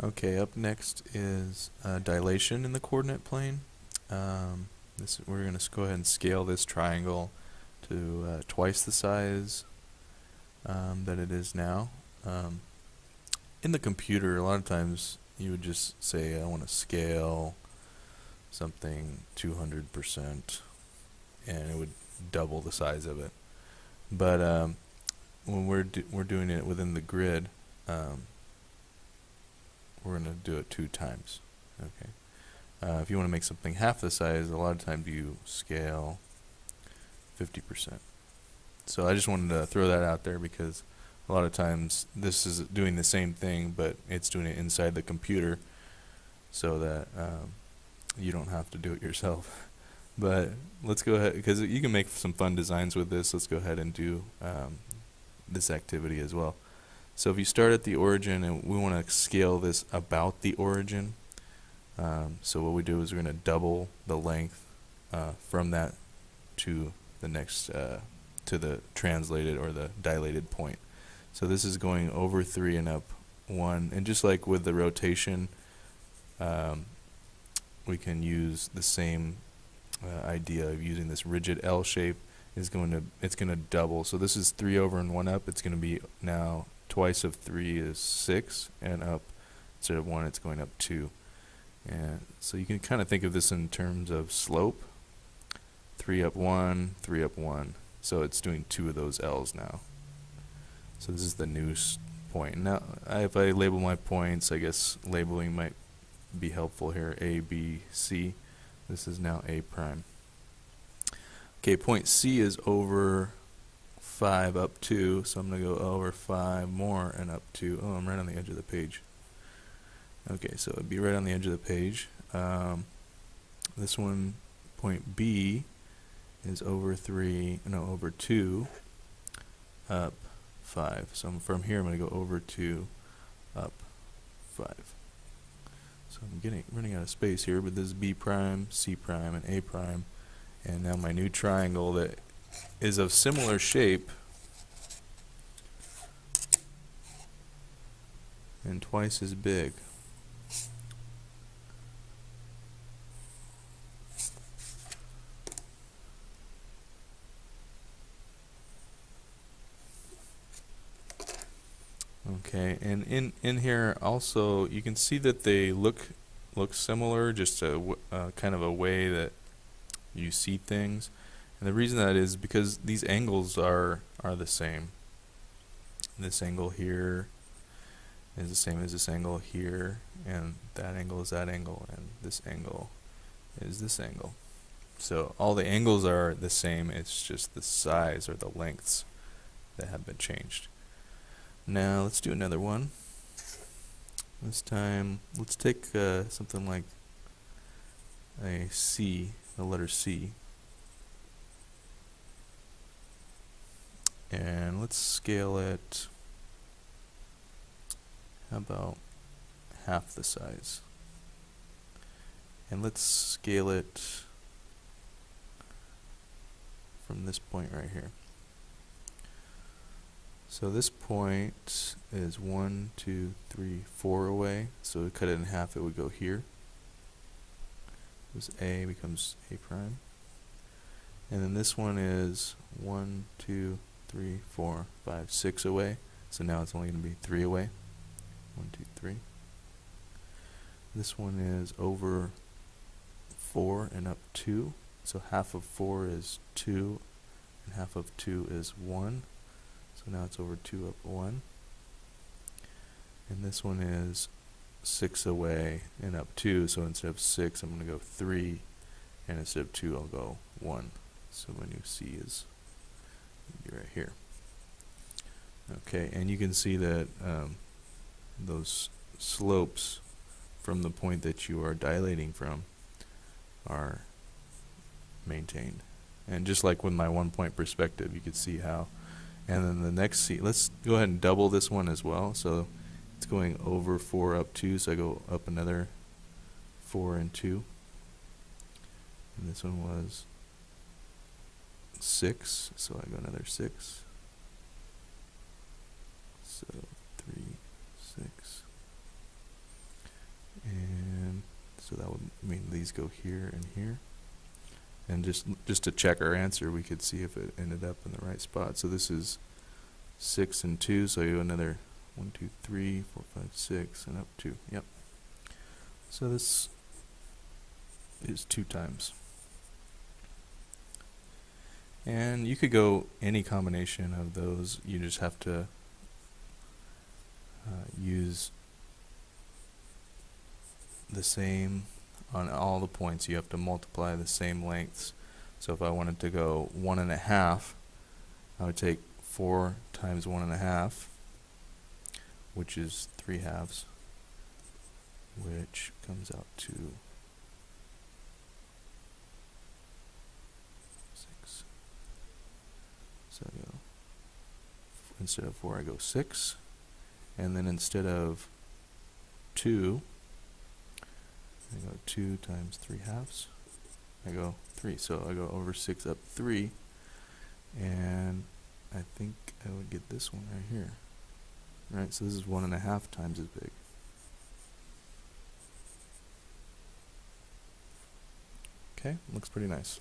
Okay, up next is dilation in the coordinate plane. We're going to go ahead and scale this triangle to twice the size that it is now. In the computer, a lot of times you would just say, I want to scale something 200%, and it would double the size of it. But when we're doing it within the grid, we're going to do it 2 times. Okay. If you want to make something half the size, a lot of times you scale 50%. So I just wanted to throw that out there because a lot of times this is doing the same thing, but it's doing it inside the computer so that you don't have to do it yourself. But let's go ahead, because you can make some fun designs with this. Let's go ahead and do this activity as well. So if you start at the origin and we want to scale this about the origin, so what we do is we're going to double the length from that to the next, to the translated or the dilated point. So this is going over 3 and up 1. And just like with the rotation, we can use the same idea of using this rigid L shape. It's going to double. So this is 3 over and 1 up. It's going to be now twice of 3 is 6, and up instead of 1 it's going up 2. And so you can kind of think of this in terms of slope. 3 up 1, 3 up 1. So it's doing 2 of those L's now. So this is the new point. Now if I label my points, I guess labeling might be helpful here. A, B, C. This is now A prime. Okay, point C is over 5 up 2, so I'm going to go over 5 more and up 2. Oh, I'm right on the edge of the page. Okay, so it'd be right on the edge of the page. This one, point B, is over 2 up 5. So from here I'm going to go over 2 up 5. So I'm running out of space here, but this is B prime, C prime, and A prime. And now my new triangle that is of similar shape and twice as big. Okay, and in here also you can see that they look similar, just a kind of a way that you see things. And the reason that is because these angles are the same. This angle here is the same as this angle here, and that angle is that angle, and this angle is this angle. So all the angles are the same, it's just the size or the lengths that have been changed. Now let's do another one. This time let's take something like a C, the letter C, and let's scale it, how about half the size, and let's scale it from this point right here. So this point is 1, 2, 3, 4 away, so to cut it in half it would go here. This A becomes A prime. And then this one is 1, 2, 3, 4, 5, 6 away. So now it's only going to be 3 away. 1, 2, 3. This one is over 4 and up 2. So half of 4 is 2, and half of 2 is 1. So now it's over 2 up 1. And this one is 6 away and up 2, so instead of 6 I'm going to go 3, and instead of 2 I'll go 1. So my new C is right here. Okay, and you can see that those slopes from the point that you are dilating from are maintained. And just like with my 1-point perspective, you could see how. And then the next C, let's go ahead and double this one as well. So it's going over 4 up 2, so I go up another 4 and 2. And this one was 6, so I go another 6. So 3, 6. So that would mean these go here and here. And just to check our answer, we could see if it ended up in the right spot. So this is 6 and 2, so you another 1, 2, 3, 4, 5, 6, and up 2. Yep. So this is 2 times. And you could go any combination of those. You just have to use the same on all the points. You have to multiply the same lengths. So if I wanted to go 1.5, I would take 4 times 1.5, which is 3 halves, which comes out to 6. So I go, instead of 4, I go 6. And then instead of 2, I go 2 times 3 halves. I go 3. So I go over 6 up 3. And I think I would get this one right here. Right, so this is 1.5 times as big. Okay, looks pretty nice.